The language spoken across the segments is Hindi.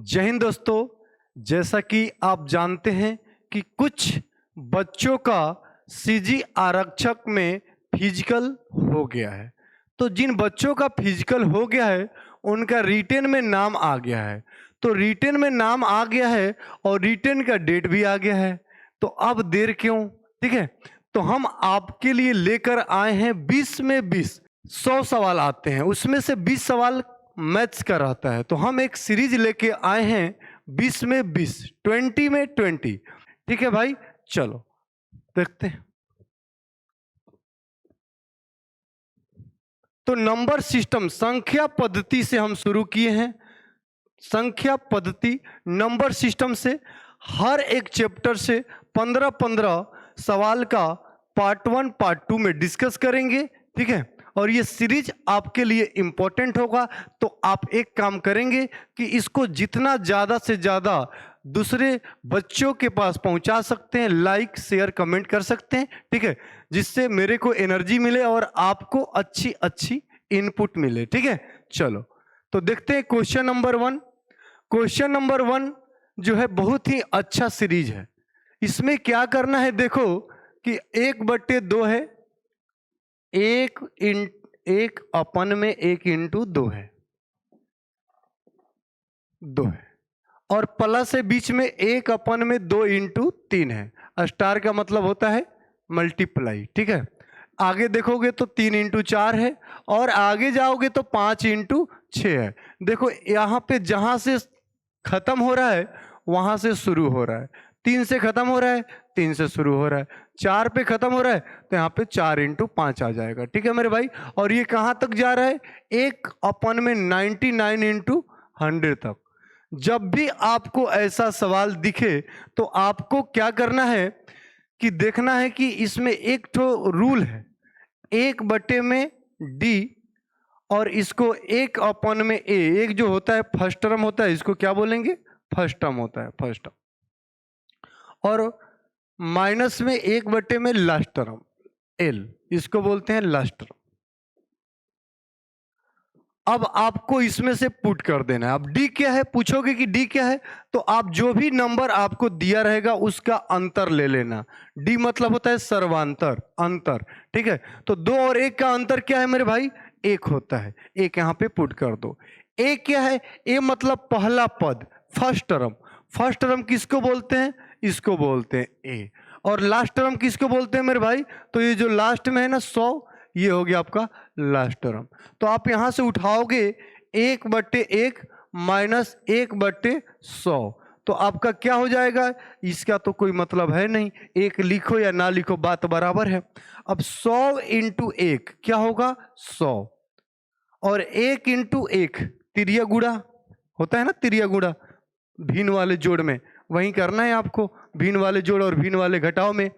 जय हिंद दोस्तों। जैसा कि आप जानते हैं कि कुछ बच्चों का सीजी आरक्षक में फिजिकल हो गया है, तो जिन बच्चों का फिजिकल हो गया है उनका रिटेन में नाम आ गया है। तो रिटेन में नाम आ गया है और रिटेन का डेट भी आ गया है, तो अब देर क्यों? ठीक है, तो हम आपके लिए लेकर आए हैं 20 में 20 100 सवाल आते हैं, उसमें से 20 सवाल मैथ्स का रहता है। तो हम एक सीरीज लेके आए हैं 20 में 20 20 में 20। ठीक है भाई, चलो देखते हैं। तो नंबर सिस्टम संख्या पद्धति से हम शुरू किए हैं। संख्या पद्धति नंबर सिस्टम से हर एक चैप्टर से 15-15 सवाल का पार्ट 1 पार्ट 2 में डिस्कस करेंगे। ठीक है, और ये सीरीज आपके लिए इंपॉर्टेंट होगा, तो आप एक काम करेंगे कि इसको जितना ज़्यादा से ज़्यादा दूसरे बच्चों के पास पहुंचा सकते हैं, लाइक शेयर कमेंट कर सकते हैं। ठीक है, जिससे मेरे को एनर्जी मिले और आपको अच्छी अच्छी इनपुट मिले। ठीक है, चलो तो देखते हैं क्वेश्चन नंबर 1। क्वेश्चन नंबर 1 जो है बहुत ही अच्छा सीरीज है। इसमें क्या करना है, देखो कि 1/2 है, एक अपन में 1 इंटू 2 है, 2 है, और प्लस है बीच में 1 अपन में 2 इंटू 3 है। स्टार का मतलब होता है मल्टीप्लाई। ठीक है, आगे देखोगे तो 3 इंटू 4 है, और आगे जाओगे तो 5 इंटू 6 है। देखो यहाँ पे जहां से खत्म हो रहा है वहां से शुरू हो रहा है, 3 से खत्म हो रहा है, 3 से शुरू हो रहा है, 4 पे खत्म हो रहा है, तो यहाँ पे 4 इंटू 5 आ जाएगा। ठीक है मेरे भाई, और ये कहाँ तक जा रहा है? 1 अपन में 99 इंटू 100 तक। जब भी आपको ऐसा सवाल दिखे तो आपको क्या करना है कि देखना है कि इसमें एक तो रूल है, 1/d और इसको 1 अपन में a, एक जो होता है फर्स्ट टर्म होता है, इसको क्या बोलेंगे? फर्स्ट टर्म होता है, फर्स्ट टर्म। और माइनस में 1/में लास्ट टर्म l, इसको बोलते हैं लास्ट टर्म। अब आपको इसमें से पुट कर देना है। अब d क्या है पूछोगे कि d क्या है, तो आप जो भी नंबर आपको दिया रहेगा उसका अंतर ले लेना। d मतलब होता है सर्वांतर, अंतर। ठीक है, तो 2 और 1 का अंतर क्या है मेरे भाई? 1 होता है। 1 यहां पे पुट कर दो। a क्या है? a मतलब पहला पद, फर्स्ट टर्म। फर्स्ट टर्म किसको बोलते हैं? इसको बोलते हैं a। और लास्ट टर्म किसको बोलते हैं मेरे भाई? तो ये जो लास्ट में है ना 100, ये हो गया आपका लास्ट टर्म। तो आप यहां से उठाओगे 1/1 माइनस 1/100, तो आपका क्या हो जाएगा? इसका तो कोई मतलब है नहीं, 1 लिखो या ना लिखो बात बराबर है। अब 100 इंटू 1 क्या होगा? 100, और 1 इंटू 1 तिरिया गुड़ा होता है ना, तिरिया गुड़ा भिन्न वाले जोड़ में, वहीं करना है आपको, भिन्न वाले जोड़ और भिन्न वाले घटाव में।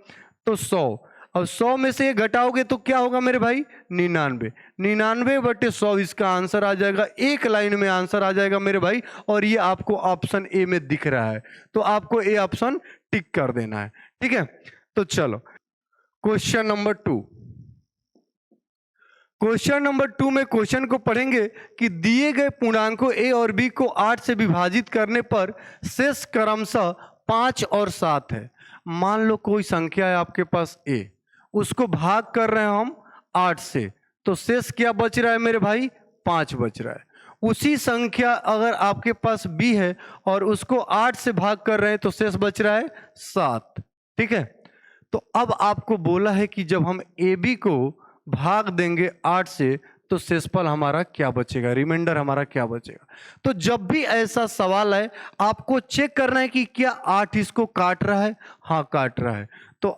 तो 100, और 100 में से ये घटाओगे तो क्या होगा मेरे भाई? 99। 99/100 इसका आंसर आ जाएगा, एक लाइन में आंसर आ जाएगा मेरे भाई। और ये आपको ऑप्शन ए में दिख रहा है, तो आपको ए ऑप्शन टिक कर देना है। ठीक है, तो चलो क्वेश्चन नंबर 2। क्वेश्चन नंबर 2 में क्वेश्चन को पढ़ेंगे कि दिए गए पूर्णांकों a और b को 8 से विभाजित करने पर शेष क्रमशः 5 और 7 है। मान लो कोई संख्या है आपके पास a, उसको भाग कर रहे हैं हम 8 से, तो शेष क्या बच रहा है मेरे भाई? 5 बच रहा है। उसी संख्या अगर आपके पास b है और उसको 8 से भाग कर रहे हैं तो शेष बच रहा है 7। ठीक है, तो अब आपको बोला है कि जब हम ab को भाग देंगे 8 से तो शेषफल हमारा क्या बचेगा, रिमाइंडर हमारा क्या बचेगा। तो जब भी ऐसा सवाल है आपको चेक करना है कि क्या 8 इसको काट रहा है? हाँ काट रहा है। तो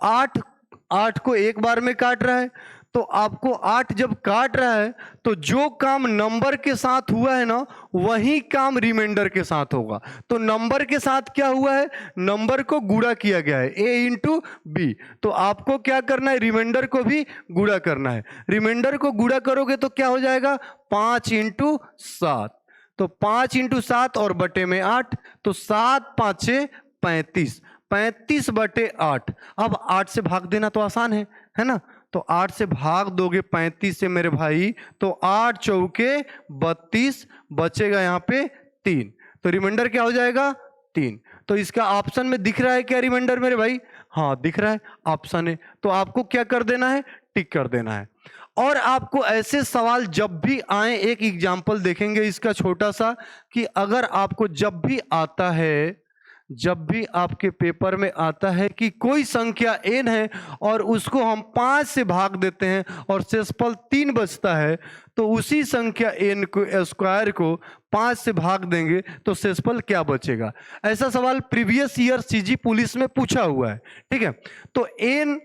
8 को एक बार में काट रहा है, तो आपको 8 जब काट रहा है तो जो काम नंबर के साथ हुआ है ना, वही काम रिमाइंडर के साथ होगा। तो नंबर के साथ क्या हुआ है? नंबर को गुणा किया गया है, a इंटू बी। तो आपको क्या करना है? रिमाइंडर को भी गुणा करना है। रिमाइंडर को गुणा करोगे तो क्या हो जाएगा? 5 इंटू 7। तो 5 इंटू 7 और बटे में 8, तो 7 5 6 35, 35/8। अब 8 से भाग देना तो आसान है ना? तो 8 से भाग दोगे 35 से मेरे भाई, तो 8 चौके 32, बचेगा यहाँ पे 3। तो तो रिमाइंडर क्या हो जाएगा 3। तो इसका ऑप्शन में दिख रहा है क्या रिमाइंडर मेरे भाई? हाँ दिख रहा है, ऑप्शन है। तो आपको क्या कर देना है, टिक कर देना है। और आपको ऐसे सवाल जब भी आए, एक एग्जाम्पल देखेंगे इसका छोटा सा, कि अगर आपको जब भी आता है, जब भी आपके पेपर में आता है कि कोई संख्या n है और उसको हम 5 से भाग देते हैं और शेषफल 3 बचता है, तो उसी संख्या n को स्क्वायर को 5 से भाग देंगे तो शेषफल क्या बचेगा। ऐसा सवाल प्रीवियस ईयर सीजी पुलिस में पूछा हुआ है। ठीक है, तो n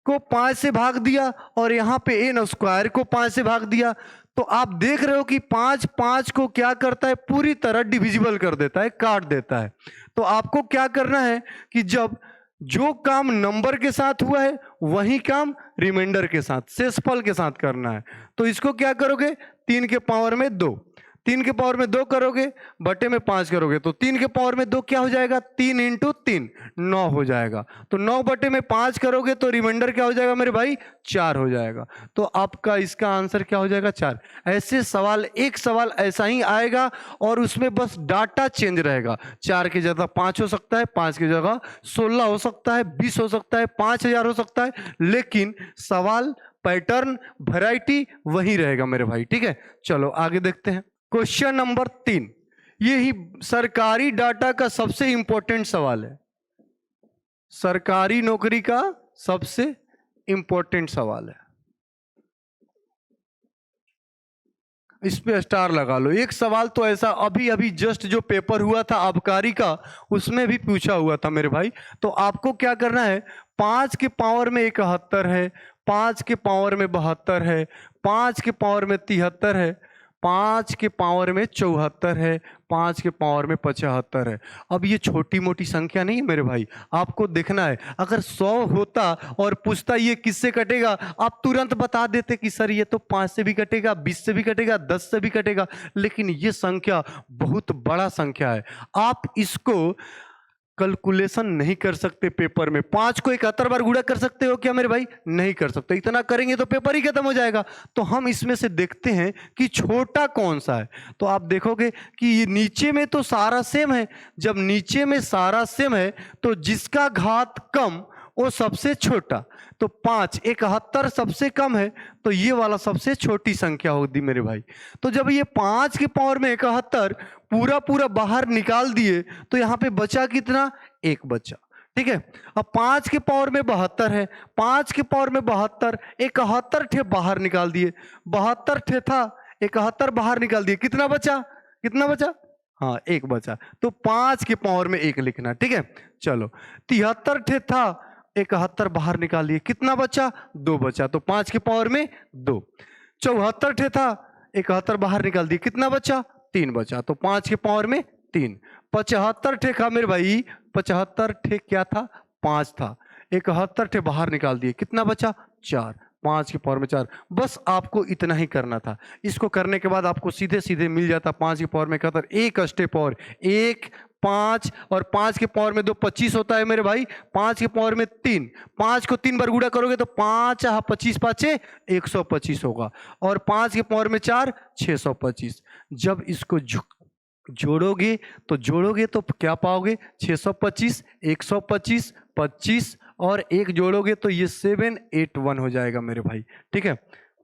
को 5 से भाग दिया और यहाँ पे n स्क्वायर को 5 से भाग दिया, तो आप देख रहे हो कि 5 5 को क्या करता है, पूरी तरह डिविजिबल कर देता है, काट देता है। तो आपको क्या करना है कि जब जो काम नंबर के साथ हुआ है वही काम रिमाइंडर के साथ, शेषफल के साथ करना है। तो इसको क्या करोगे, 3 के पावर में 2, 3 के पावर में 2 करोगे, बटे में 5 करोगे, तो 3 के पावर में 2 क्या हो जाएगा, 3 इंटू 3 9 हो जाएगा। तो 9 बटे में 5 करोगे तो रिमाइंडर क्या हो जाएगा मेरे भाई, 4 हो जाएगा। तो आपका इसका आंसर क्या हो जाएगा, 4। ऐसे सवाल, एक सवाल ऐसा ही आएगा और उसमें बस डाटा चेंज रहेगा। 4 की जगह 5 हो सकता है, 5 की जगह 16 हो सकता है, 20 हो सकता है, 5000 हो सकता है, लेकिन सवाल, पैटर्न, वैरायटी वही रहेगा मेरे भाई। ठीक है, चलो आगे देखते हैं। क्वेश्चन नंबर 3, ये ही सरकारी डाटा का सबसे इंपॉर्टेंट सवाल है, सरकारी नौकरी का सबसे इंपॉर्टेंट सवाल है। इस पे स्टार लगा लो। एक सवाल तो ऐसा अभी अभी जस्ट जो पेपर हुआ था आबकारी का, उसमें भी पूछा हुआ था मेरे भाई। तो आपको क्या करना है, 5 के पावर में 71 है, 5 के पावर में 72 है, 5 के पावर में 73 है, 5 के पावर में 74 है, 5 के पावर में 75 है। अब ये छोटी मोटी संख्या नहीं है मेरे भाई, आपको देखना है। अगर 100 होता और पूछता ये किससे कटेगा, आप तुरंत बता देते कि सर ये तो 5 से भी कटेगा, 20 से भी कटेगा, 10 से भी कटेगा। लेकिन ये संख्या बहुत बड़ा संख्या है, आप इसको कैलकुलेशन नहीं कर सकते पेपर में। 5 को 71 बार गुणा कर सकते हो क्या मेरे भाई, नहीं कर सकते। इतना करेंगे तो पेपर ही खत्म हो जाएगा। तो हम इसमें से देखते हैं कि छोटा कौन सा है। तो आप देखोगे कि ये नीचे में तो सारा सेम है। जब नीचे में सारा सेम है तो जिसका घात कम वो सबसे छोटा। तो 5, 71 सबसे कम है, तो ये वाला सबसे छोटी संख्या होगी मेरे भाई। तो जब ये 5 के पावर में 71 पूरा पूरा बाहर निकाल दिए तो यहाँ पे बचा कितना, 1 बचा। ठीक है, अब 5 के पावर में 72 है, 5 के पावर में 72, 71 ठे बाहर निकाल दिए, 72 ठे था, 71 बाहर निकाल दिए, कितना बचा, कितना बचा, हाँ 1 बचा। तो 5 के पावर में 1 लिखना। ठीक है, चलो 73 ठे था, 71 बाहर निकाल लिए, कितना बचा, 2 बचा। तो 5 के पावर में 2। 74 ठे था, 71 बाहर निकाल दिए, कितना बचा, 3 बचा। तो 5 के पावर में 3। 75 ठे का मेरे भाई, 75 ठे क्या था, 5 था, 71 ठे बाहर निकाल दिए, कितना बचा, 4। 5 के पावर में 4। बस आपको इतना ही करना था। इसको करने के बाद आपको सीधे सीधे मिल जाता 5 के पावर में 71, एक स्टेप और, 1 5 और 5 के पावर में 2 25 होता है मेरे भाई। 5 के पावर में 3, 5 को 3 बार गुणा करोगे तो 5 25 5 125 होगा, और 5 के पावर में 4 625। जब इसको जोड़ोगे तो क्या पाओगे, 625 125 25 और 1 जोड़ोगे तो ये 781 हो जाएगा मेरे भाई। ठीक है,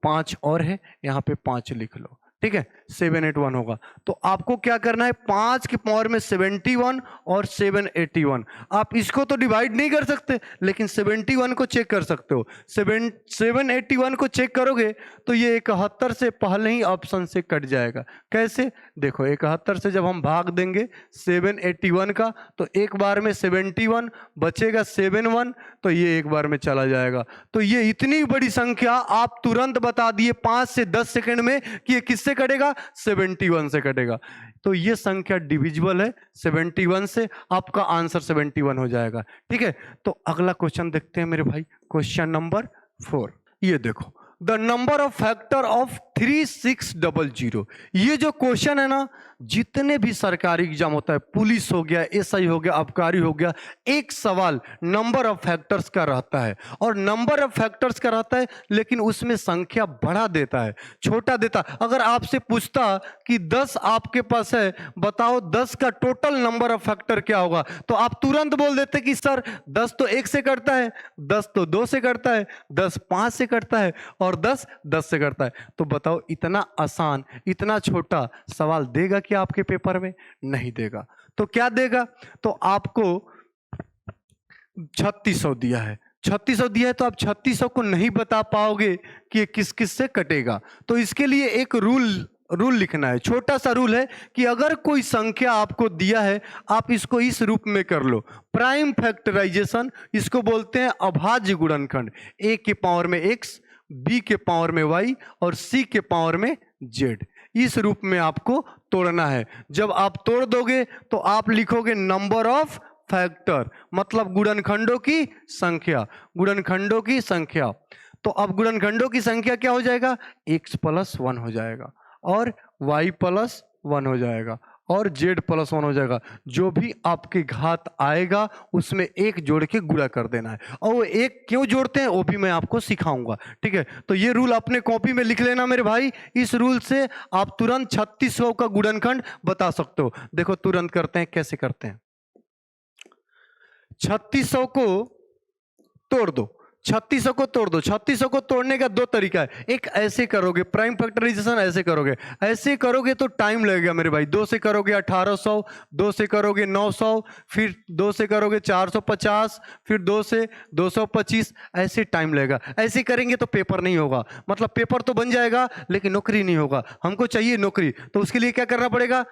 5 और है, यहाँ पे 5 लिख लो। ठीक है, 781 होगा। तो आपको क्या करना है, 5 के पावर में 71 और 781। आप इसको तो डिवाइड नहीं कर सकते, लेकिन 71 को चेक कर सकते हो। 781 को चेक करोगे तो ये 71 से पहले ही ऑप्शन से कट जाएगा। कैसे, देखो 71 से जब हम भाग देंगे 781 का तो एक बार में 71 बचेगा, 71 तो ये एक बार में चला जाएगा। तो ये इतनी बड़ी संख्या आप तुरंत बता दिए 5 से 10 सेकंड में कि ये किससे कटेगा, 71 से कटेगा। तो ये संख्या डिविजिबल है 71 से, आपका आंसर 71 हो जाएगा। ठीक है, तो अगला क्वेश्चन देखते हैं मेरे भाई, क्वेश्चन नंबर 4। ये देखो, the number of factor of 3600। ये जो क्वेश्चन है ना, जितने भी सरकारी एग्जाम होता है, पुलिस हो गया, एसआई हो गया, आबकारी हो गया, एक सवाल नंबर ऑफ फैक्टर्स का रहता है। और नंबर ऑफ फैक्टर्स का रहता है, लेकिन उसमें संख्या बढ़ा देता है, छोटा देता। अगर आपसे पूछता कि 10 आपके पास है, बताओ 10 का टोटल नंबर ऑफ फैक्टर क्या होगा, तो आप तुरंत बोल देते कि सर 10 तो 1 से कटता है, 10 तो 2 से कटता है, 10 5 से कटता है, और 10 10 से कटता है। तो बताओ इतना आसान, इतना छोटा सवाल देगा कि आपके पेपर में? नहीं देगा। तो क्या देगा? तो आपको 3600 दिया है, 3600 दिया है, तो आप 3600 को नहीं बता पाओगे कि किस किस से कटेगा। तो इसके लिए एक रूल लिखना है, छोटा सा रूल है कि अगर कोई संख्या आपको दिया है, आप इसको इस रूप में कर लो, प्राइम फैक्टराइजेशन। इसको बोलते हैं अभाज्य गुणनखंड। a के पावर में x, b के पावर में y और c के पावर में z। इस रूप में आपको तोड़ना है। जब आप तोड़ दोगे तो आप लिखोगे नंबर ऑफ फैक्टर, मतलब गुणनखंडों की संख्या, गुणनखंडों की संख्या। तो अब गुणनखंडों की संख्या क्या हो जाएगा? x प्लस 1 हो जाएगा, और y प्लस 1 हो जाएगा, और z प्लस 1 हो जाएगा। जो भी आपके घात आएगा उसमें एक जोड़ के गुणा कर देना है। और वो एक क्यों जोड़ते हैं वो भी मैं आपको सिखाऊंगा, ठीक है? तो ये रूल अपने कॉपी में लिख लेना मेरे भाई। इस रूल से आप तुरंत 3600 का गुणनखंड बता सकते हो। देखो तुरंत करते हैं, कैसे करते हैं। 3600 को तोड़ दो, 3600 को तोड़ दो। 3600 को तोड़ने का दो तरीका है। एक ऐसे करोगे, प्राइम फैक्टराइजेशन ऐसे करोगे, ऐसे करोगे तो टाइम लगेगा मेरे भाई। 2 से करोगे 1800, 2 से करोगे 900, फिर 2 से करोगे 450, फिर 2 से 225, ऐसे टाइम लगेगा। ऐसे करेंगे तो पेपर नहीं होगा, मतलब पेपर तो बन जाएगा लेकिन नौकरी नहीं होगा। हमको चाहिए नौकरी, तो उसके लिए क्या करना पड़ेगा?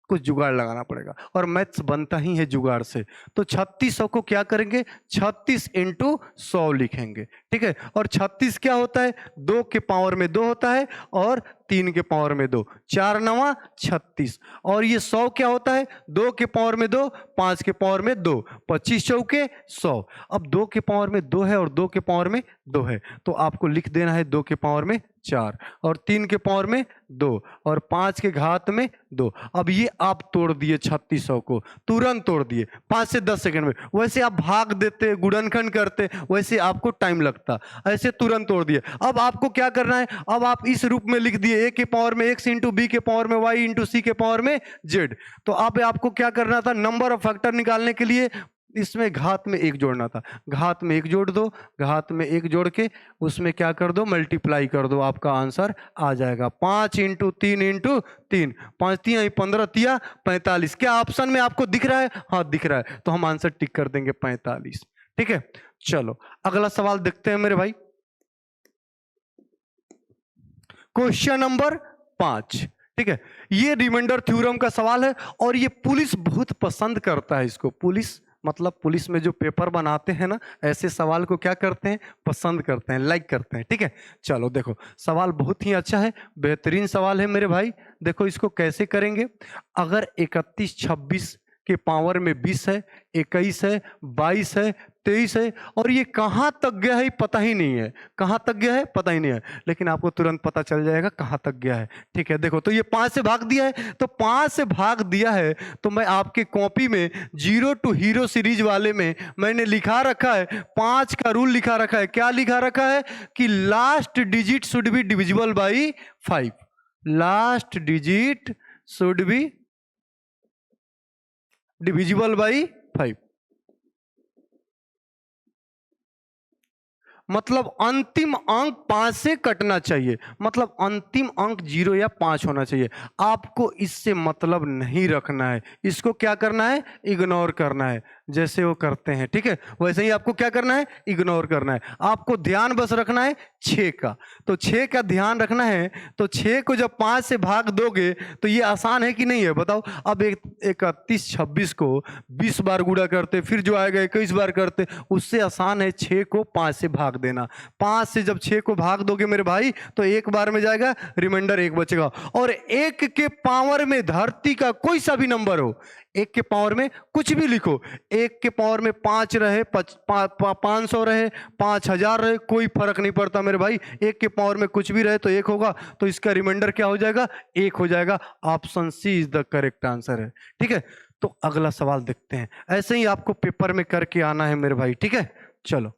कुछ जुगाड़ लगाना पड़ेगा, और मैथ्स बनता ही है जुगाड़ से। तो 3600 को क्या करेंगे? 36 इंटू 100 लिखेंगे, ठीक है? और 36 क्या होता है? 2 के पावर में 2 होता है, और 3 के पावर में 2, 4 9 36। और ये 100 क्या होता है? 2 के पावर में 2, 5 के पावर में 2, 25 चौके 100। अब 2 के पावर में 2 है और 2 के पावर में 2 है, तो आपको लिख देना है 2 के पावर में 4, और 3 के पावर में 2, और 5 के घात में 2। अब ये आप तोड़ दिए 3600 को, तुरंत तोड़ दिए 5 से 10 सेकंड में। वैसे आप भाग देते, गुणनखंड करते, वैसे आपको टाइम लगता। ऐसे तुरंत तोड़ दिए। अब आपको क्या करना है? अब आप इस रूप में लिख दिए, a के पावर में x इंटू बी के पावर में y इंटू सी के पावर में z। तो अब आपको क्या करना था? नंबर ऑफ फैक्टर निकालने के लिए इसमें घात में 1 जोड़ना था। घात में 1 जोड़ दो, घात में 1 जोड़ के उसमें क्या कर दो? मल्टीप्लाई कर दो, आपका आंसर आ जाएगा। 5 इंटू 3 इंटू 3, 5 3 15 तिया 45। क्या ऑप्शन में आपको दिख रहा है? हाँ दिख रहा है, तो हम आंसर टिक कर देंगे 45, ठीक है? चलो अगला सवाल देखते हैं मेरे भाई। क्वेश्चन नंबर 5, ठीक है? ये रिमाइंडर थ्योरम का सवाल है, और ये पुलिस बहुत पसंद करता है इसको। पुलिस मतलब पुलिस में जो पेपर बनाते हैं ना, ऐसे सवाल को क्या करते हैं? पसंद करते हैं, लाइक करते हैं, ठीक है? चलो देखो, सवाल बहुत ही अच्छा है, बेहतरीन सवाल है मेरे भाई। देखो इसको कैसे करेंगे। अगर 31 26 के पावर में 20 है, 21 है, 22 है, 23 है, और ये कहां तक गया है पता ही नहीं है। कहां तक गया है पता ही नहीं है, लेकिन आपको तुरंत पता चल जाएगा कहां तक गया है, ठीक है? देखो, तो ये 5 से भाग दिया है, तो 5 से भाग दिया है, तो मैं आपके कॉपी में 0 टू हीरो सीरीज वाले में मैंने लिखा रखा है, 5 का रूल लिखा रखा है। क्या लिखा रखा है? कि last digit should be divisible by 5। Last digit should be divisible by 5, मतलब अंतिम अंक 5 से कटना चाहिए, मतलब अंतिम अंक 0 या 5 होना चाहिए। आपको इससे मतलब नहीं रखना है, इसको क्या करना है? इग्नोर करना है, जैसे वो करते हैं, ठीक है? वैसे ही आपको क्या करना है? इग्नोर करना है। आपको ध्यान बस रखना है 6 का, तो 6 का ध्यान रखना है। तो 6 को जब 5 से भाग दोगे तो ये आसान है कि नहीं है? बताओ। अब 31 26 को 20 बार गुणा करते, फिर जो आएगा 21 बार करते, उससे आसान है 6 को 5 से भाग देना। 5 से जब 6 को भाग दोगे मेरे भाई तो एक बार में जाएगा, रिमाइंडर 1 बचेगा। और 1 के पावर में धरती का कोई सा भी नंबर हो, 1 के पावर में कुछ भी लिखो, 1 के पावर में 5 रहे, 500 रहे, 5000 रहे, कोई फर्क नहीं पड़ता मेरे भाई। 1 के पावर में कुछ भी रहे तो 1 होगा, तो इसका रिमाइंडर क्या हो जाएगा? 1 हो जाएगा। Option C is the correct answer है। ठीक है, तो अगला सवाल देखते हैं। ऐसे ही आपको पेपर में करके आना है मेरे भाई। ठीक है, चलो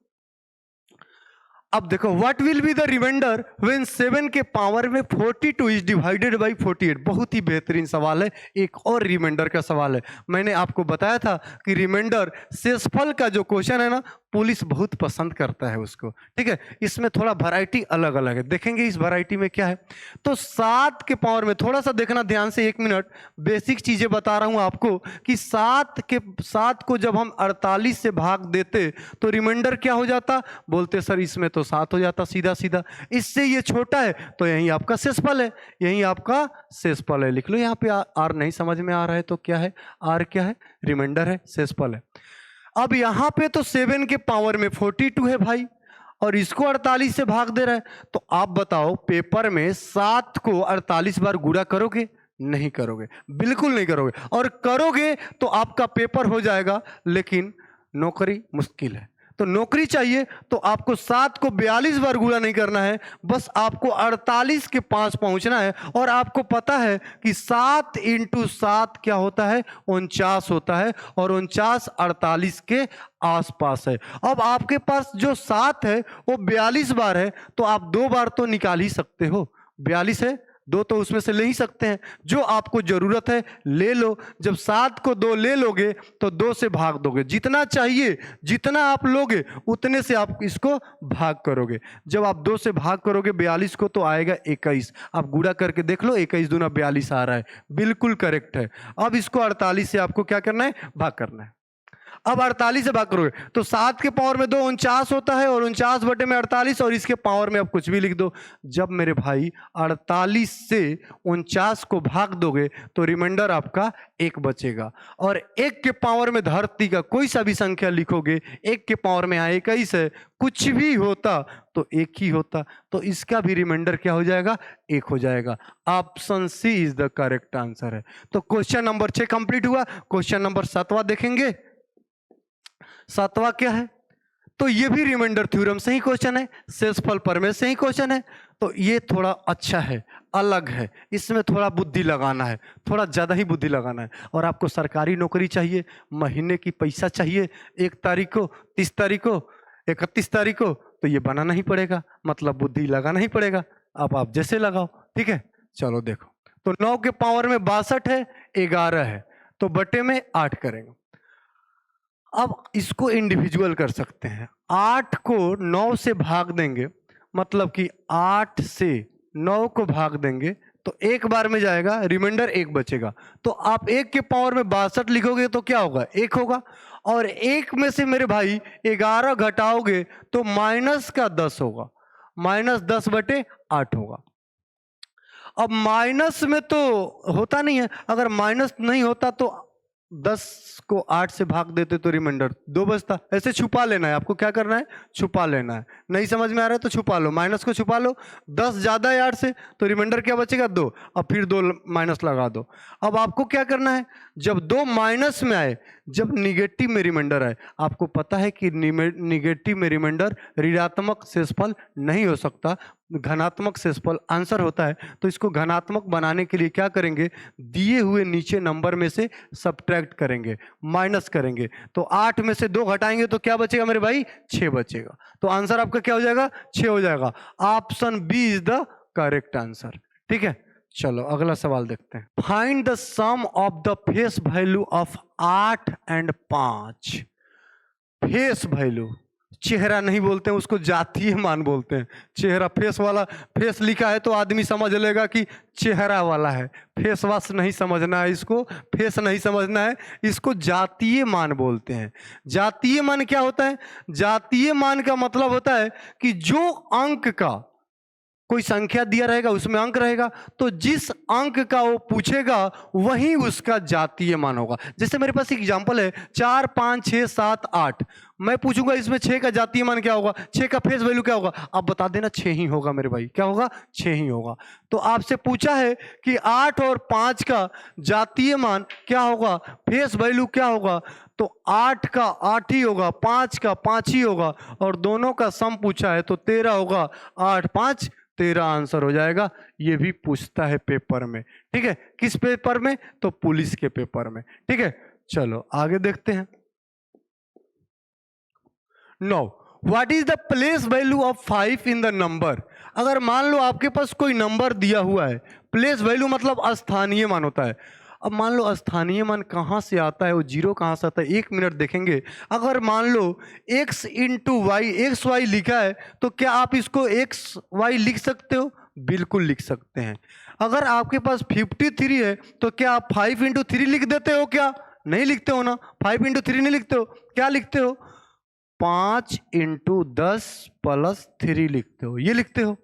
अब देखो, what will be the remainder when 7 के पावर में 42 इज डिवाइडेड बाई 48। बहुत ही बेहतरीन सवाल है। एक और रिमाइंडर का सवाल है। मैंने आपको बताया था कि रिमाइंडर शेषफल का जो क्वेश्चन है ना, पुलिस बहुत पसंद करता है उसको। ठीक है, इसमें थोड़ा वैरायटी अलग अलग है, देखेंगे इस वैरायटी में क्या है। तो 7 के पावर में थोड़ा सा देखना ध्यान से, 1 मिनट, बेसिक चीजें बता रहा हूं आपको कि 7 को जब हम 48 से भाग देते तो रिमाइंडर क्या हो जाता? बोलते सर इसमें तो 7 हो जाता सीधा सीधा, इससे ये छोटा है तो यही आपका शेषफल है, यही आपका शेषफल है। लिख लो यहाँ पे। आर नहीं समझ में आ रहा है तो क्या है? आर क्या है? रिमाइंडर है, शेषफल है। अब यहां पे तो 7 के पावर में 42 है भाई, और इसको 48 से भाग दे रहा है। तो आप बताओ, पेपर में 7 को 48 बार गुणा करोगे? नहीं करोगे, बिल्कुल नहीं करोगे। और करोगे तो आपका पेपर हो जाएगा, लेकिन नौकरी मुश्किल है। तो नौकरी चाहिए तो आपको 7 को 42 बार गुणा नहीं करना है, बस आपको 48 के पास पहुंचना है। और आपको पता है कि 7 इंटू 7 क्या होता है? 49 होता है, और 49 48 के आसपास है। अब आपके पास जो 7 है वो 42 बार है, तो आप 2 बार तो निकाल ही सकते हो। 42 है, 2 तो उसमें से ले ही सकते हैं। जो आपको जरूरत है ले लो। जब 7 को 2 ले लोगे तो 2 से भाग दोगे, जितना चाहिए जितना आप लोगे उतने से आप इसको भाग करोगे। जब आप 2 से भाग करोगे 42 को तो आएगा 21। आप गुणा करके देख लो, 21 दूना 42 आ रहा है, बिल्कुल करेक्ट है। अब इसको 48 से आपको क्या करना है? भाग करना है। अब 48 से भाग करोगे तो 7 के पावर में 2 49 होता है, और 49 बटे में 48, और इसके पावर में आप कुछ भी लिख दो। जब मेरे भाई 48 से 49 को भाग दोगे तो रिमाइंडर आपका 1 बचेगा। और 1 के पावर में धरती का कोई सा भी संख्या लिखोगे, 1 के पावर में यहाँ 21 है, कुछ भी होता तो 1 ही होता, तो इसका भी रिमाइंडर क्या हो जाएगा? 1 हो जाएगा। Option C is the correct answer है। तो क्वेश्चन नंबर 6 कंप्लीट हुआ। क्वेश्चन नंबर 7वां देखेंगे। 7वां क्या है? तो ये भी रिमाइंडर थ्योरम से ही क्वेश्चन है, शेषफल प्रमेय से ही क्वेश्चन है। तो ये थोड़ा अच्छा है, अलग है, इसमें थोड़ा बुद्धि लगाना है, थोड़ा ज्यादा ही बुद्धि लगाना है। और आपको सरकारी नौकरी चाहिए, महीने की पैसा चाहिए, 1 तारीख को, 30 तारीख को, 31 तारीख को, तो ये बनाना ही पड़ेगा, मतलब बुद्धि लगाना ही पड़ेगा। अब आप जैसे लगाओ। ठीक है, चलो देखो। तो 9 के पावर में 62 है, 11 है, तो बटे में 8 करेंगे। अब इसको इंडिविजुअल कर सकते हैं। 8 को 9 से भाग देंगे, मतलब कि 8 से 9 को भाग देंगे तो एक बार में जाएगा, रिमाइंडर 1 बचेगा। तो आप 1 के पावर में 62 लिखोगे तो क्या होगा? 1 होगा। और 1 में से मेरे भाई 11 घटाओगे तो माइनस का 10 होगा, माइनस 10 बटे 8 होगा। अब माइनस में तो होता नहीं है, अगर माइनस नहीं होता तो 10 को 8 से भाग देते तो रिमाइंडर 2 बचता। ऐसे छुपा लेना है आपको, क्या करना है? छुपा लेना है। नहीं समझ में आ रहा है तो छुपा लो, माइनस को छुपा लो। 10 ज्यादा है 8 से तो रिमाइंडर क्या बचेगा? 2। अब फिर 2 माइनस लगा दो। अब आपको क्या करना है? जब 2 माइनस में आए, जब निगेटिव में रिमाइंडर आए, आपको पता है कि निगेटिव में रिमाइंडर ऋणात्मक शेषफल नहीं हो सकता, धनात्मक शेषफल आंसर होता है। तो इसको धनात्मक बनाने के लिए क्या करेंगे? दिए हुए नीचे नंबर में से सब्ट्रैक्ट करेंगे, माइनस करेंगे। तो 8 में से 2 घटाएंगे तो क्या बचेगा मेरे भाई? 6 बचेगा। तो आंसर आपका क्या हो जाएगा? 6 हो जाएगा। Option B is the correct answer. ठीक है, चलो अगला सवाल देखते हैं। Find the sum of the face value of 8 और 5। फेस वैल्यू, चेहरा नहीं बोलते हैं उसको, जातीय मान बोलते हैं। चेहरा, फेस वाला, फेस लिखा है तो आदमी समझ लेगा कि चेहरा वाला है। फेस वॉश नहीं समझना है इसको, फेस नहीं समझना है इसको, जातीय मान बोलते हैं। जातीय मान क्या होता है? जातीय मान का मतलब होता है कि जो अंक का कोई संख्या दिया रहेगा, उसमें अंक रहेगा, तो जिस अंक का वो पूछेगा वही उसका जातीय मान होगा। जैसे मेरे पास एग्जांपल है 4 5 6 7 8, मैं पूछूंगा इसमें 6 का जातीय मान क्या होगा, 6 का फेस वैल्यू क्या होगा, आप बता देना 6 ही होगा मेरे भाई। क्या होगा? 6 ही होगा। तो आपसे पूछा है कि 8 और 5 का जातीय मान क्या होगा, फेस वैल्यू क्या होगा, तो 8 का 8 ही होगा, 5 का 5 ही होगा, और दोनों का सम पूछा है तो 13 होगा। 8 5 13 आंसर हो जाएगा। ये भी पूछता है पेपर में। ठीक है, किस पेपर में? तो पुलिस के पेपर में। ठीक है, चलो आगे देखते हैं। No, what is the place value of 5 in the number. अगर मान लो आपके पास कोई नंबर दिया हुआ है, प्लेस वैल्यू मतलब स्थानीय मान होता है। अब मान लो स्थानीय मान कहाँ से आता है, वो जीरो कहाँ से आता है, 1 मिनट देखेंगे। अगर मान लो x into Y, X Y लिखा है, तो क्या आप इसको एक्स वाई लिख सकते हो? बिल्कुल लिख सकते हैं। अगर आपके पास 53 है तो क्या आप 5 इंटू 3 लिख देते हो? क्या नहीं लिखते हो ना, 5 इंटू 3 नहीं लिखते हो। क्या लिखते हो? 5 इंटू 10 प्लस 3 लिखते हो, ये लिखते हो।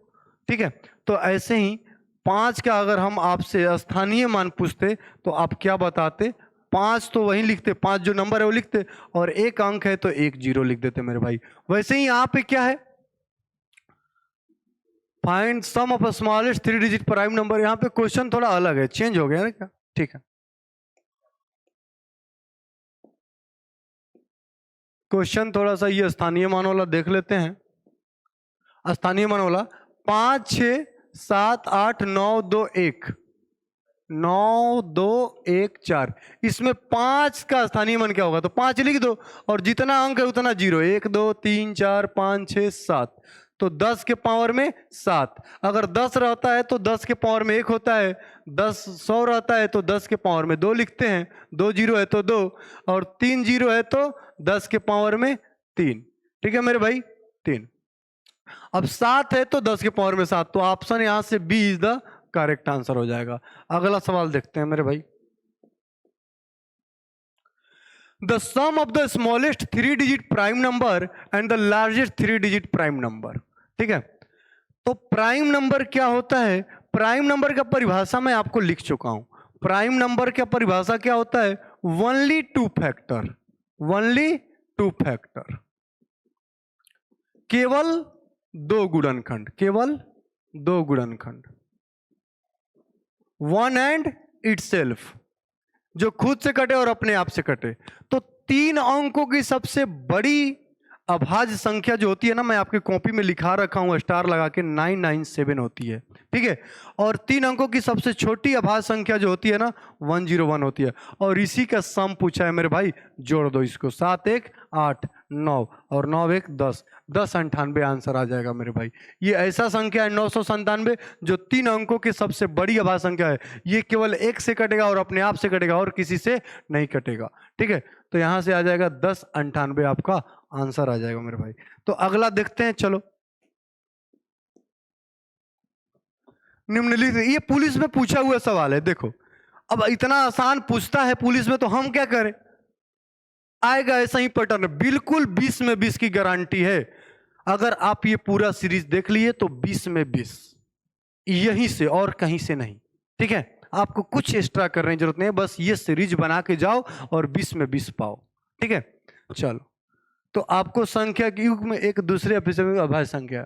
ठीक है, तो ऐसे ही 5 का अगर हम आपसे स्थानीय मान पूछते तो आप क्या बताते? 5 तो वही लिखते, 5 जो नंबर है वो लिखते, और एक अंक है तो एक जीरो लिख देते मेरे भाई। वैसे ही यहाँ पे क्या है, find sum of smallest 3 digit prime number. यहाँ पे क्वेश्चन थोड़ा अलग है, चेंज हो गया ना क्या? ठीक है, क्वेश्चन थोड़ा सा ये स्थानीय मान वाला देख लेते हैं। स्थानीय मान वाला 5 6 7 8 9 2 1, 9 2 1 4, इसमें 5 का स्थानीय मान क्या होगा? तो 5 लिख दो, और जितना अंक है उतना जीरो, 1 2 3 4 5 6 7, तो 10 के पावर में 7। अगर 10 रहता है तो 10 के पावर में 1 होता है, 10 100 रहता है तो 10 के पावर में 2 लिखते हैं, 2 जीरो है तो 2, और 3 जीरो है तो 10 के पावर में 3। ठीक है मेरे भाई, 3। अब 7 है तो 10 के पावर में 7, तो ऑप्शन यहां से B is the correct answer हो जाएगा। अगला सवाल देखते हैं मेरे भाई। The sum of the smallest 3 digit prime number and the largest 3 digit prime number. ठीक है, तो प्राइम नंबर क्या होता है? प्राइम नंबर का परिभाषा मैं आपको लिख चुका हूं। प्राइम नंबर का परिभाषा क्या होता है? Only two factor, only two factor, केवल 2 गुणनखंड, केवल 2 गुणनखंड, वन एंड इटसेल्फ, जो खुद से कटे और अपने आप से कटे। तो 3 अंकों की सबसे बड़ी अभाज्य संख्या जो होती है ना, मैं आपकी कॉपी में लिखा रखा हूं स्टार लगा के, 997 होती है। ठीक है, और 3 अंकों की सबसे छोटी अभाज्य संख्या जो होती है ना, 101 होती है। और इसी का सम पूछा है मेरे भाई, जोड़ दो इसको, 7 1 8 9 और 9 1 10, 1098 आंसर आ जाएगा मेरे भाई। ये ऐसा संख्या है 997 जो 3 अंकों की सबसे बड़ी अभाज्य संख्या है। ये केवल एक से कटेगा और अपने आप से कटेगा, और किसी से नहीं कटेगा। ठीक है, तो यहां से आ जाएगा 1098 आपका आंसर आ जाएगा मेरे भाई। तो अगला देखते हैं, चलो। निम्नलिखित, ये पुलिस में पूछा हुआ सवाल है, देखो। अब इतना आसान पूछता है पुलिस में, तो हम क्या करें? आएगा ऐसा ही पैटर्न, बिल्कुल 20 में 20 की गारंटी है। अगर आप ये पूरा सीरीज देख लिए तो 20 में 20, यहीं से और कहीं से नहीं। ठीक है, आपको कुछ एक्स्ट्रा करने की जरूरत नहीं है, बस ये सीरीज बना के जाओ और 20 में 20 पाओ। ठीक है, चलो। तो आपको संख्या के युग में एक दूसरे एपिसोड में अभाज्य संख्या,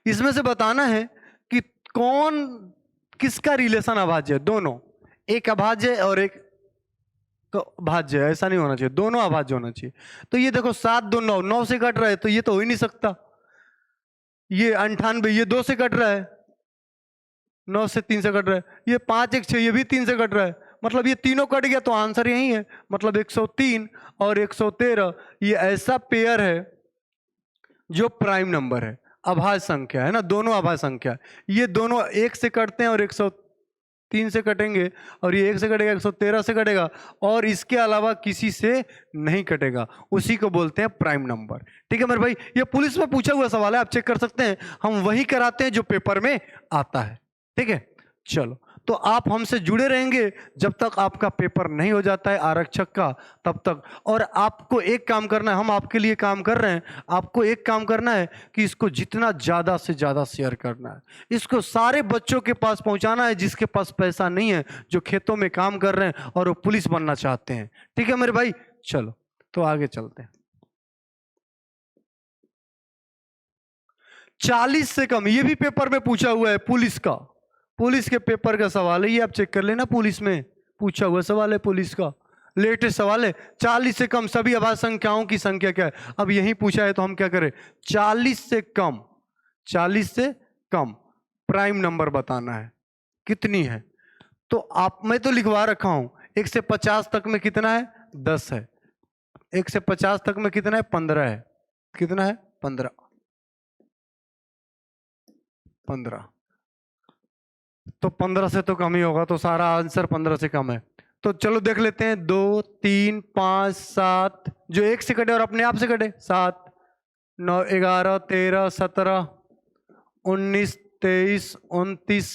इसमें से बताना है कि कौन किसका रिलेशन अभाज्य है। दोनों, एक अभाज्य और एक भाज्य है, ऐसा नहीं होना चाहिए, दोनों अभाज्य होना चाहिए। तो ये देखो 7 2 9, 9 से कट रहा है तो ये तो हो ही नहीं सकता। ये 98, ये 2 से कट रहा है, 9 से 3 से कट रहा है। ये 5 1 6, ये भी 3 से कट रहा है, मतलब ये तीनों कट गया तो आंसर यही है, मतलब 103 और 113 ये ऐसा पेयर है जो प्राइम नंबर है, अभाज्य संख्या है ना, दोनों अभाज्य संख्या है। ये दोनों 1 से कटते हैं और 103 से कटेंगे, और ये 1 से कटेगा 113 से कटेगा, और इसके अलावा किसी से नहीं कटेगा, उसी को बोलते हैं प्राइम नंबर। ठीक है मेरे भाई, ये पुलिस में पूछा हुआ सवाल है, आप चेक कर सकते हैं, हम वही कराते हैं जो पेपर में आता है। ठीक है, चलो। तो आप हमसे जुड़े रहेंगे जब तक आपका पेपर नहीं हो जाता है आरक्षक का, तब तक। और आपको एक काम करना है, हम आपके लिए काम कर रहे हैं, आपको एक काम करना है कि इसको जितना ज़्यादा से ज़्यादा शेयर करना है, इसको सारे बच्चों के पास पहुंचाना है जिसके पास पैसा नहीं है, जो खेतों में काम कर रहे हैं और वो पुलिस बनना चाहते हैं। ठीक है मेरे भाई, चलो तो आगे चलते हैं। 40 से कम, ये भी पेपर में पूछा हुआ है, पुलिस के पेपर का सवाल है ये, आप चेक कर लेना, पुलिस में पूछा हुआ सवाल है, पुलिस का लेटेस्ट सवाल है। 40 से कम सभी अभाज्य संख्याओं की संख्या क्या है? अब यही पूछा है तो हम क्या करें, 40 से कम, 40 से कम प्राइम नंबर बताना है, कितनी है? तो आप, मैं तो लिखवा रखा हूं, 1 से 50 तक में कितना है? 10 है। 1 से 50 तक में कितना है? 15 है। कितना है? 15। 15 तो 15 से तो कम ही होगा, तो सारा आंसर 15 से कम है। तो चलो देख लेते हैं, 2 3 5 7, जो 1 से कटे और अपने आप से कटे, 7 9 11 13 17 19 23 29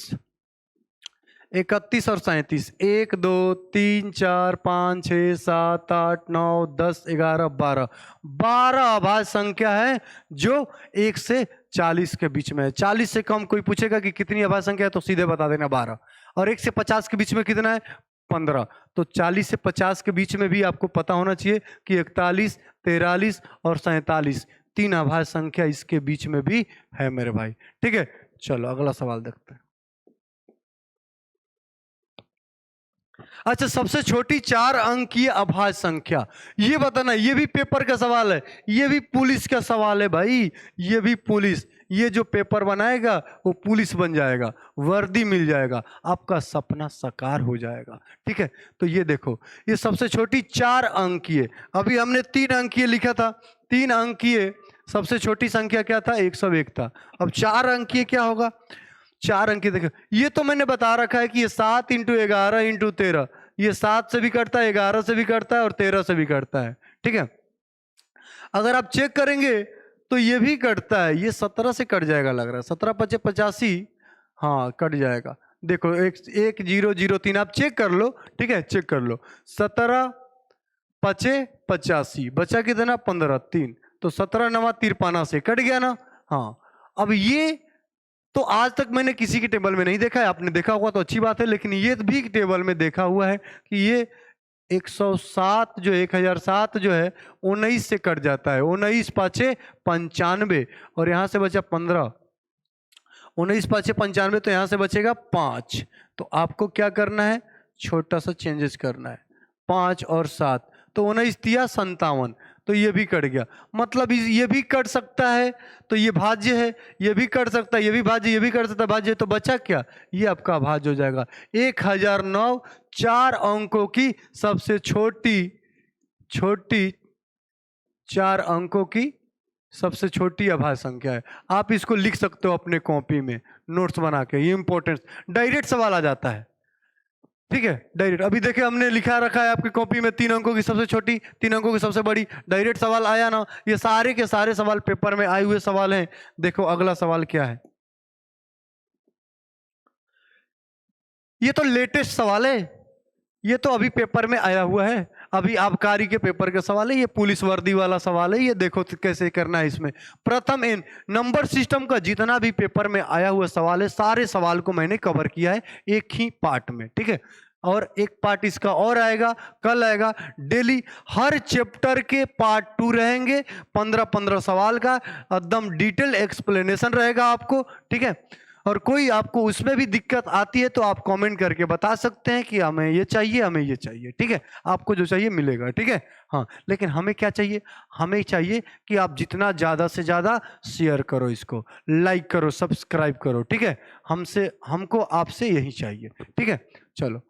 31 और 37, 1 2 3 4 5 6 7 8 9 10 11 12, 12 अभाज्य संख्या है जो 1 से 40 के बीच में है। 40 से कम कोई पूछेगा कि कितनी अभाज्य संख्या है तो सीधे बता देना 12। और 1 से 50 के बीच में कितना है? 15। तो 40 से 50 के बीच में भी आपको पता होना चाहिए कि 41 43 और 47, 3 अभाज्य संख्या इसके बीच में भी है मेरे भाई। ठीक है, चलो अगला सवाल देखते हैं। अच्छा, सबसे छोटी 4 अंकीय अभाज्य संख्या, ये बताना, ये भी पेपर का सवाल है, ये भी पुलिस का सवाल है भाई, ये भी पुलिस, ये जो पेपर बनाएगा वो पुलिस बन जाएगा, वर्दी मिल जाएगा, आपका सपना साकार हो जाएगा। ठीक है, तो ये देखो, ये सबसे छोटी 4 अंकीय, अभी हमने 3 अंकीय लिखा था, 3 अंकीय सबसे छोटी संख्या क्या था? 101 था। अब 4 अंकीय क्या होगा? 4 अंकीय देखो, ये तो मैंने बता रखा है कि ये 7 × 11 × 13, ये 7 से भी कटता है, 11 से भी कटता है और 13 से भी कटता है। ठीक है, अगर आप चेक करेंगे तो ये भी कटता है, ये 17 से कट जाएगा लग रहा है, 17 × 5 = 85, हाँ कट जाएगा। देखो 1 0 0 3, आप चेक कर लो। ठीक है, चेक कर लो, 17 5 85, बचा कितना? 15, 3, तो 17 9 53 से कट गया ना। हाँ, अब ये तो आज तक मैंने किसी के टेबल में नहीं देखा है, आपने देखा होगा तो अच्छी बात है, लेकिन ये भी टेबल में देखा हुआ है कि ये 107 जो 1007 जो है 19 से कट जाता है, 19 5 95, और यहाँ से बचा 15, 19 5 95, तो यहाँ से बचेगा 5। तो आपको क्या करना है? छोटा सा चेंजेस करना है, 5 और 7, तो 19 तिया 57, तो ये भी कट गया। मतलब ये भी कट सकता है, तो ये भाज्य है, ये भी कट सकता है, ये भी भाज्य, ये भी कट सकता है भाज्य, तो बचा क्या? ये आपका भाज्य हो जाएगा। 1009 4 अंकों की सबसे छोटी 4 अंकों की सबसे छोटी अभाज्य संख्या है। आप इसको लिख सकते हो अपने कॉपी में नोट्स बना के, ये इंपॉर्टेंट डायरेक्ट सवाल आ जाता है। ठीक है, डायरेक्ट, अभी देखिए हमने लिखा रखा है आपकी कॉपी में 3 अंकों की सबसे छोटी, 3 अंकों की सबसे बड़ी, डायरेक्ट सवाल आया ना। ये सारे के सारे सवाल पेपर में आए हुए सवाल हैं। देखो अगला सवाल क्या है, ये तो लेटेस्ट सवाल है, ये तो अभी पेपर में आया हुआ है, अभी आबकारी के पेपर का सवाल है, ये पुलिस वर्दी वाला सवाल है। ये देखो कैसे करना है इसमें। प्रथम एन नंबर सिस्टम का जितना भी पेपर में आया हुआ सवाल है, सारे सवाल को मैंने कवर किया है एक ही पार्ट में। ठीक है, और एक पार्ट इसका और आएगा, कल आएगा। डेली हर चैप्टर के पार्ट 2 रहेंगे, 15-15 सवाल का एकदम डिटेल एक्सप्लेनेशन रहेगा आपको। ठीक है, और कोई आपको उसमें भी दिक्कत आती है तो आप कमेंट करके बता सकते हैं कि हमें ये चाहिए, हमें ये चाहिए। ठीक है, आपको जो चाहिए मिलेगा। ठीक है, हाँ, लेकिन हमें क्या चाहिए? हमें चाहिए कि आप जितना ज़्यादा से ज़्यादा शेयर करो, इसको लाइक करो, सब्सक्राइब करो। ठीक है, हमको आपसे यही चाहिए। ठीक है, चलो,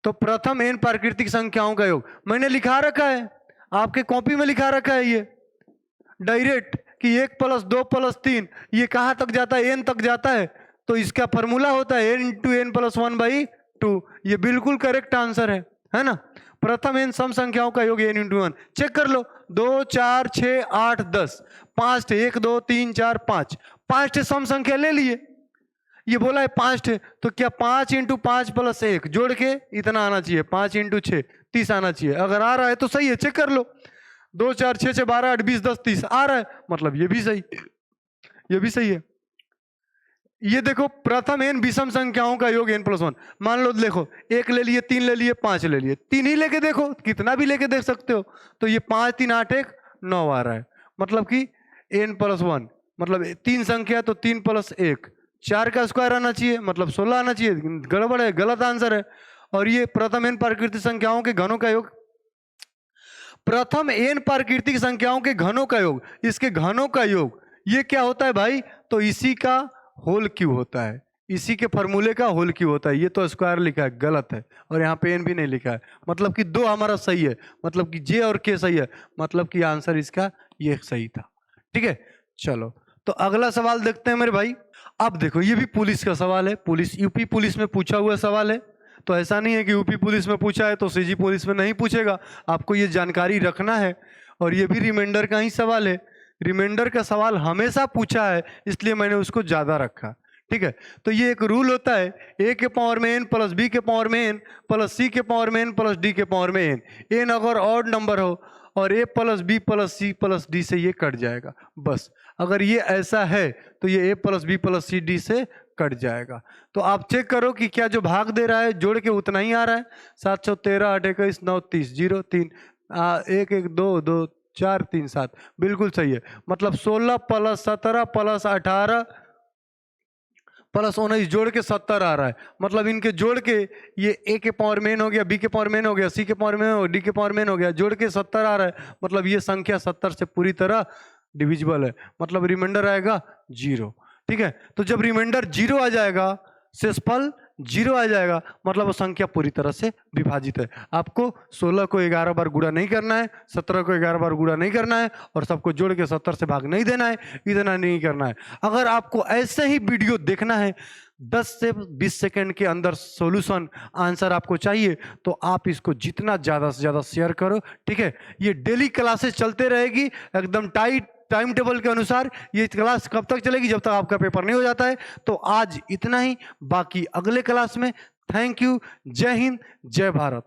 तो प्रथम एन प्राकृतिक संख्याओं का योग मैंने लिखा रखा है, आपके कॉपी में लिखा रखा है, ये डायरेक्ट कि 1 + 2 + 3 ये कहाँ तक जाता है? एन तक जाता है। तो इसका फॉर्मूला होता है n × n + 1/2। ये बिल्कुल करेक्ट आंसर है ना। प्रथम एन सम संख्याओं का योग n × 1, चेक कर लो, 2 4 6 8 10, 5 1 2 3 4 5, 5 सम संख्या ले लिए। ये बोला है 5 थे, तो क्या 5 इंटू 5 प्लस 1 जोड़ के इतना आना चाहिए, 5 इंटू 6 30 आना चाहिए। अगर आ रहा है तो सही है, चेक कर लो। 2 4 6 6 12 8 20 10 30 आ रहा है, मतलब ये भी सही, ये भी सही है। ये देखो प्रथम एन विषम संख्याओं का योग n+1। मान लो देखो 1 ले लिए, 3 ले लिए, 5 ले लिए, 3 ही लेके देखो, कितना भी लेके देख सकते हो। तो ये 5 3 8 1 9 आ रहा है, मतलब कि n+1, मतलब 3 संख्या तो 3 + 1 4 का स्क्वायर आना चाहिए, मतलब 16 आना चाहिए। गड़बड़ है, गलत आंसर है। और ये प्रथम एन प्राकृतिक संख्याओं के घनों का योग, प्रथम एन प्राकृतिक संख्याओं के घनों का योग, इसके घनों का योग ये क्या होता है भाई, तो इसी का होल क्यू होता है, इसी के फॉर्मूले का होल क्यू होता है। ये तो स्क्वायर लिखा है, गलत है, और यहाँ पे एन भी नहीं लिखा है, मतलब कि 2 हमारा सही है, मतलब कि जे और के सही है, मतलब कि आंसर इसका ये सही था। ठीक है, चलो तो अगला सवाल देखते हैं मेरे भाई। अब देखो ये भी पुलिस का सवाल है, पुलिस यूपी पुलिस में पूछा हुआ सवाल है। तो ऐसा नहीं है कि यूपी पुलिस में पूछा है तो सीजी पुलिस में नहीं पूछेगा, आपको ये जानकारी रखना है। और ये भी रिमाइंडर का ही सवाल है, रिमाइंडर का सवाल हमेशा पूछा है, इसलिए मैंने उसको ज्यादा रखा। ठीक है, तो ये एक रूल होता है, ए के पावर में एन प्लस बी के पावर में एन प्लस सी के पावर में एन प्लस डी के पावर में एन। एन अगर ऑड नंबर हो और a plus b plus c plus d से ये कट जाएगा, बस। अगर ये ऐसा है तो ये a plus b plus c d से कट जाएगा। तो आप चेक करो कि क्या जो भाग दे रहा है जोड़ के उतना ही आ रहा है। 713 8 21 9 30 0 3 1 1 2 2 4 3 7, बिल्कुल सही है। मतलब 16 + 17 + 18 + 19 जोड़ के 70 आ रहा है। मतलब इनके जोड़ के ये ए के पावर में n हो गया, बी के पावर में n हो गया, सी के पावर में हो, डी के पावर में n हो गया, जोड़ के 70 आ रहा है। मतलब ये संख्या 70 से पूरी तरह डिविजिबल है, मतलब रिमाइंडर आएगा 0। ठीक है, तो जब रिमाइंडर 0 आ जाएगा, शेषफल 0 आ जाएगा, मतलब वो संख्या पूरी तरह से विभाजित है। आपको 16 को 11 बार गुणा नहीं करना है, 17 को 11 बार गुणा नहीं करना है, और सबको जोड़ के 70 से भाग नहीं देना है, इतना नहीं करना है। अगर आपको ऐसे ही वीडियो देखना है, 10 से 20 सेकंड के अंदर सॉल्यूशन आंसर आपको चाहिए, तो आप इसको जितना ज़्यादा से ज़्यादा शेयर करो। ठीक है, ये डेली क्लासेस चलते रहेगी एकदम टाइट टाइम टेबल के अनुसार। ये क्लास कब तक चलेगी, जब तक आपका पेपर नहीं हो जाता है। तो आज इतना ही, बाकी अगले क्लास में। थैंक यू, जय हिंद, जय भारत।